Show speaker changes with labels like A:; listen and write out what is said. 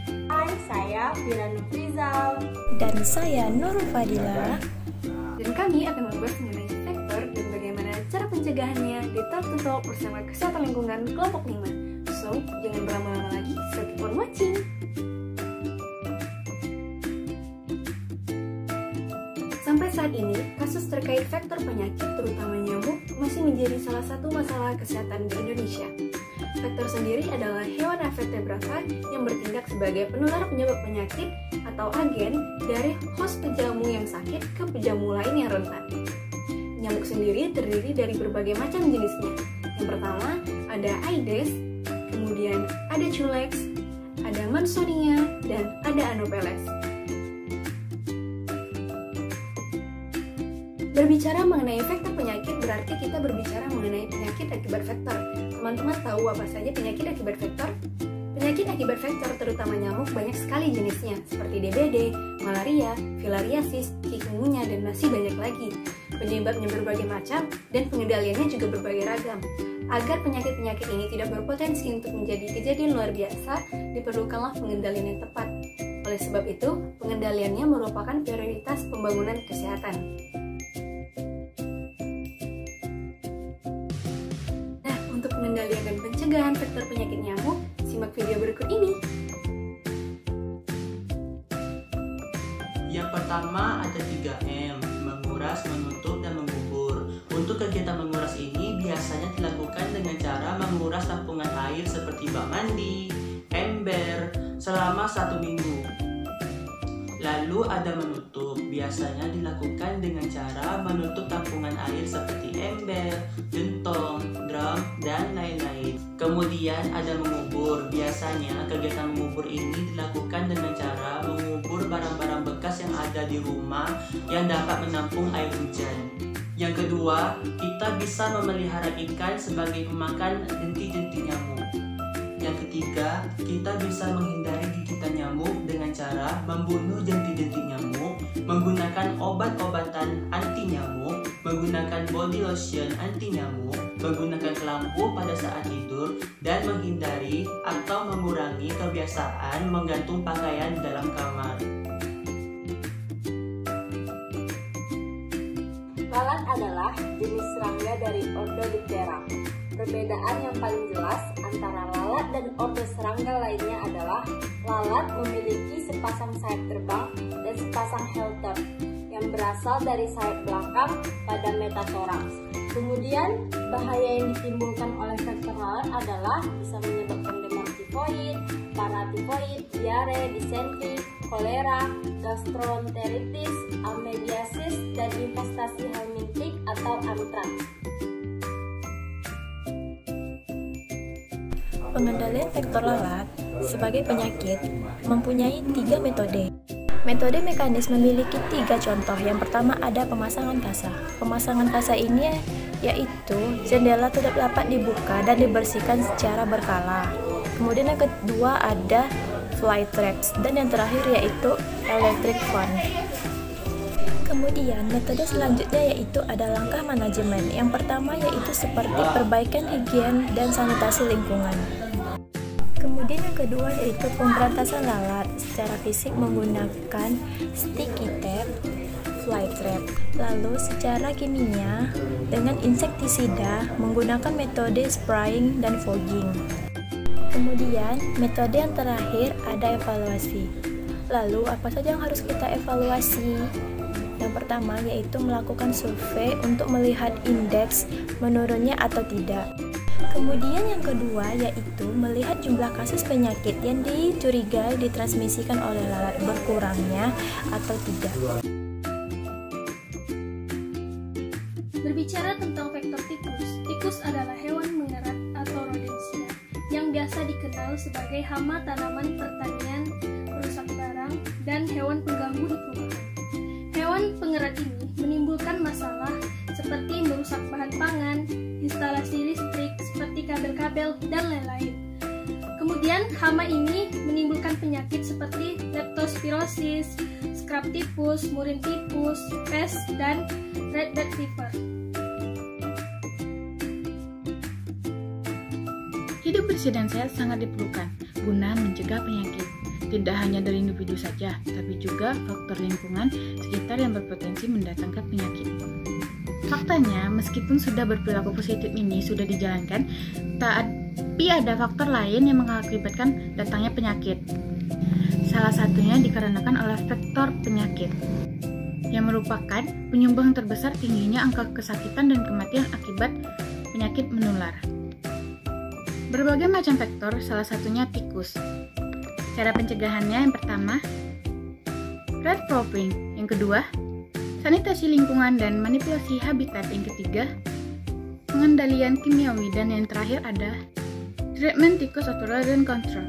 A: Hai, saya Fira Nufrizal.
B: Dan saya Nurul Fadila.
A: Dan kami akan membahas mengenai faktor dan bagaimana cara pencegahannya di Talk to Talk bersama Kesehatan Lingkungan Kelompok 5. So, jangan berlama-lama lagi, so keep on watching! Sampai saat ini, kasus terkait faktor penyakit terutama nyamuk masih menjadi salah satu masalah kesehatan di Indonesia. Faktor sendiri adalah hewan vertebrata yang bertindak sebagai penular penyebab penyakit atau agen dari host pejamu yang sakit ke pejamu lain yang rentan. Nyamuk sendiri terdiri dari berbagai macam jenisnya. Yang pertama ada Aedes, kemudian ada Culex, ada Mansonia, dan ada Anopheles. Berbicara mengenai faktor penyakit berarti kita berbicara mengenai penyakit akibat faktor. Teman-teman tahu apa saja penyakit akibat faktor? Penyakit akibat faktor terutama nyamuk banyak sekali jenisnya, seperti DBD, malaria, filariasis, chikungunya, dan masih banyak lagi. Penyebabnya berbagai macam dan pengendaliannya juga berbagai ragam. Agar penyakit-penyakit ini tidak berpotensi untuk menjadi kejadian luar biasa, diperlukanlah pengendalian yang tepat. Oleh sebab itu, pengendaliannya merupakan prioritas pembangunan kesehatan. Untuk pengendalian dan pencegahan faktor penyakit nyamuk, simak video berikut ini.
C: Yang pertama ada 3M, menguras, menutup, dan mengubur. Untuk kegiatan menguras ini biasanya dilakukan dengan cara menguras tampungan air seperti bak mandi, ember, selama 1 minggu. Lalu ada menutup, biasanya dilakukan dengan cara menutup tampungan air seperti ember, gentong, drum, dan lain-lain. Kemudian ada mengubur, biasanya kegiatan mengubur ini dilakukan dengan cara mengubur barang-barang bekas yang ada di rumah yang dapat menampung air hujan. Yang kedua, kita bisa memelihara ikan sebagai pemakan jentik-jentik nyamuk. Yang ketiga, kita bisa menghindari gigitan nyamuk dengan cara membunuh jentik-jentik nyamuk, menggunakan obat-obatan anti nyamuk, menggunakan body lotion anti nyamuk, menggunakan lampu pada saat tidur, dan menghindari atau mengurangi kebiasaan menggantung pakaian di dalam kamar.
A: Lalat adalah jenis serangga dari ordo Diptera. Perbedaan yang paling jelas antara lalat dan ordo serangga lainnya adalah lalat memiliki sepasang sayap terbang dan sepasang halter yang berasal dari sayap belakang pada metatoraks. Kemudian, bahaya yang ditimbulkan oleh faktor lalat adalah bisa menyebabkan demam tifoid, paratifoid, diare, disentri, kolera, gastroenteritis, amebiasis, dan infestasi helmintik atau antraks.
B: Pengendalian faktor lalat sebagai penyakit mempunyai 3 metode. Metode mekanis memiliki 3 contoh. Yang pertama ada pemasangan kasa. Pemasangan kasa ini yaitu jendela tidak dapat dibuka dan dibersihkan secara berkala. Kemudian yang kedua ada fly traps, dan yang terakhir yaitu electric fan. Kemudian metode selanjutnya yaitu ada langkah manajemen. Yang pertama yaitu seperti perbaikan higien dan sanitasi lingkungan. Kemudian yang kedua yaitu pemberantasan lalat secara fisik menggunakan sticky tape, fly trap. Lalu secara kimia dengan insektisida menggunakan metode spraying dan fogging. Kemudian metode yang terakhir ada evaluasi. Lalu apa saja yang harus kita evaluasi? Yang pertama yaitu melakukan survei untuk melihat indeks menurunnya atau tidak. Kemudian yang kedua yaitu melihat jumlah kasus penyakit yang dicurigai ditransmisikan oleh lalat berkurangnya atau tidak.
D: Berbicara tentang faktor tikus, tikus adalah hewan mengerat atau rodensia yang biasa dikenal sebagai hama tanaman pertanian, perusak barang, dan hewan pengganggu di perumahan. Hewan pengerat ini menimbulkan masalah seperti merusak bahan pangan, instalasi listrik seperti kabel-kabel, dan lain-lain. Kemudian hama ini menimbulkan penyakit seperti leptospirosis, scrub tipus, murin tipus, pest, dan red bed fever.
E: Hidup bersih dan sehat sangat diperlukan guna mencegah penyakit. tidak hanya dari individu saja, tapi juga faktor lingkungan sekitar yang berpotensi mendatangkan penyakit. Faktanya, meskipun sudah berperilaku positif ini sudah dijalankan, tapi ada faktor lain yang mengakibatkan datangnya penyakit. Salah satunya dikarenakan oleh faktor penyakit, yang merupakan penyumbang terbesar tingginya angka kesakitan dan kematian akibat penyakit menular. Berbagai macam faktor, salah satunya tikus. Cara pencegahannya yang pertama, red proofing, yang kedua, sanitasi lingkungan dan manipulasi habitat, yang ketiga, pengendalian kimiawi, dan yang terakhir ada treatment tikus atau rodent control.